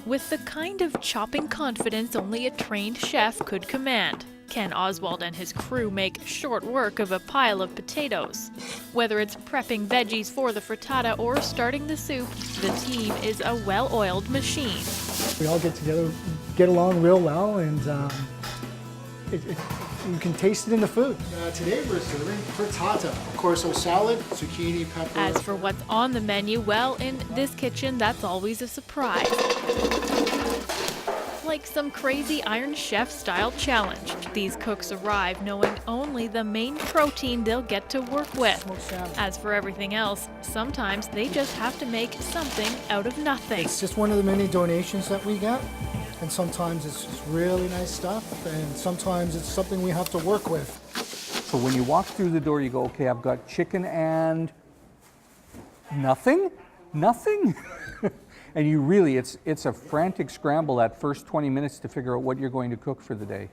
with the kind of chopping confidence only a trained chef could command. Ken Oswald and his crew make short work of a pile of potatoes. Whether it's prepping veggies for the frittata or starting the soup, the team is a well-oiled machine. We all get together, get along real well, and you can taste it in the food. Today we're serving frittata. Of course, a salad, zucchini, pepper. As for what's on the menu, well, in this kitchen, that's always a surprise. Like some crazy Iron Chef-style challenge, these cooks arrive knowing only the main protein they'll get to work with. As for everything else, sometimes they just have to make something out of nothing. It's just one of the many donations that we get, and sometimes it's just really nice stuff, and sometimes it's something we have to work with. So when you walk through the door, you go, okay, I've got chicken and nothing? Nothing? And you really, it's a frantic scramble that first 20 minutes to figure out what you're going to cook for the day.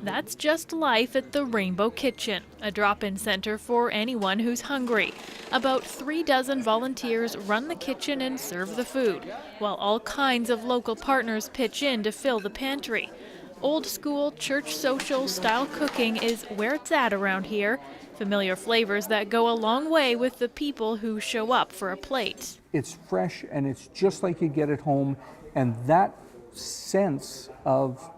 That's just life at the Rainbow Kitchen, a drop-in center for anyone who's hungry. About 36 volunteers run the kitchen and serve the food, while all kinds of local partners pitch in to fill the pantry. Old school, church social style cooking is where it's at around here. Familiar flavors that go a long way with the people who show up for a plate. It's fresh and it's just like you get at home, and that sense of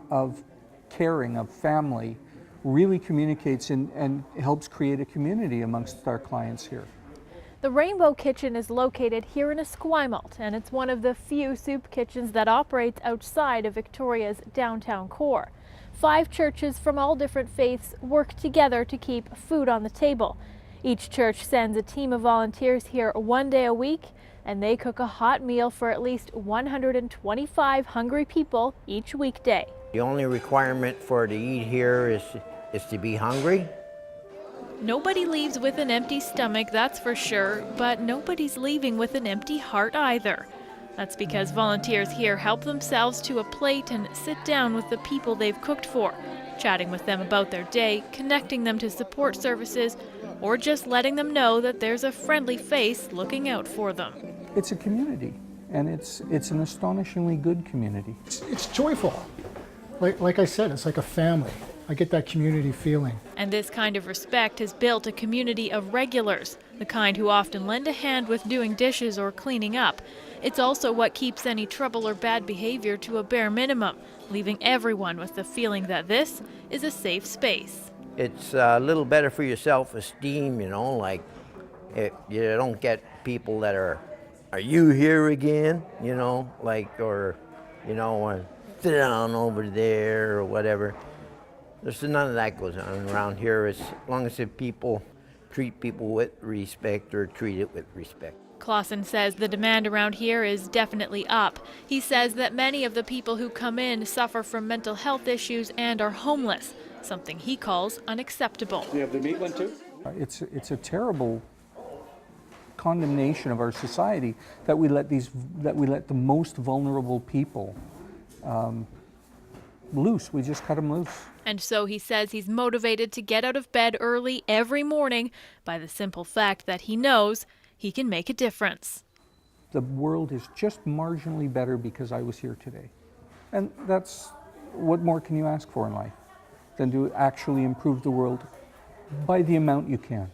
caring, of family, really communicates and helps create a community amongst our clients here. The Rainbow Kitchen is located here in Esquimalt, and it's one of the few soup kitchens that operates outside of Victoria's downtown core. 5 churches from all different faiths work together to keep food on the table. Each church sends a team of volunteers here one day a week, and they cook a hot meal for at least 125 hungry people each weekday. The only requirement for to eat here is to be hungry. Nobody leaves with an empty stomach, that's for sure, but nobody's leaving with an empty heart either. That's because volunteers here help themselves to a plate and sit down with the people they've cooked for, chatting with them about their day, connecting them to support services, or just letting them know that there's a friendly face looking out for them. It's a community, and it's an astonishingly good community. It's joyful. Like I said, it's like a family. I get that community feeling. And this kind of respect has built a community of regulars, the kind who often lend a hand with doing dishes or cleaning up. It's also what keeps any trouble or bad behavior to a bare minimum, leaving everyone with the feeling that this is a safe space. It's a little better for your self-esteem, you know, like you don't get people that are you here again, you know, like, or, you know, sit down over there or whatever. There's none of that goes on around here, as long as the people treat people with respect or treat it with respect. Clausen says the demand around here is definitely up. He says that many of the people who come in suffer from mental health issues and are homeless, something he calls unacceptable. Do you have the meat one too? It's a terrible condemnation of our society that we let the most vulnerable people loose. We just cut them loose. And so he says he's motivated to get out of bed early every morning by the simple fact that he knows he can make a difference. The world is just marginally better because I was here today. And that's, what more can you ask for in life than to actually improve the world by the amount you can?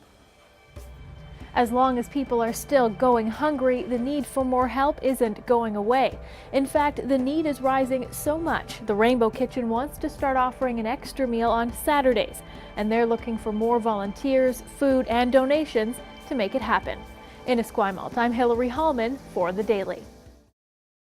As long as people are still going hungry, the need for more help isn't going away. In fact, the need is rising so much, the Rainbow Kitchen wants to start offering an extra meal on Saturdays, and they're looking for more volunteers, food, and donations to make it happen. In Esquimalt, I'm Hilary Hallman for The Daily.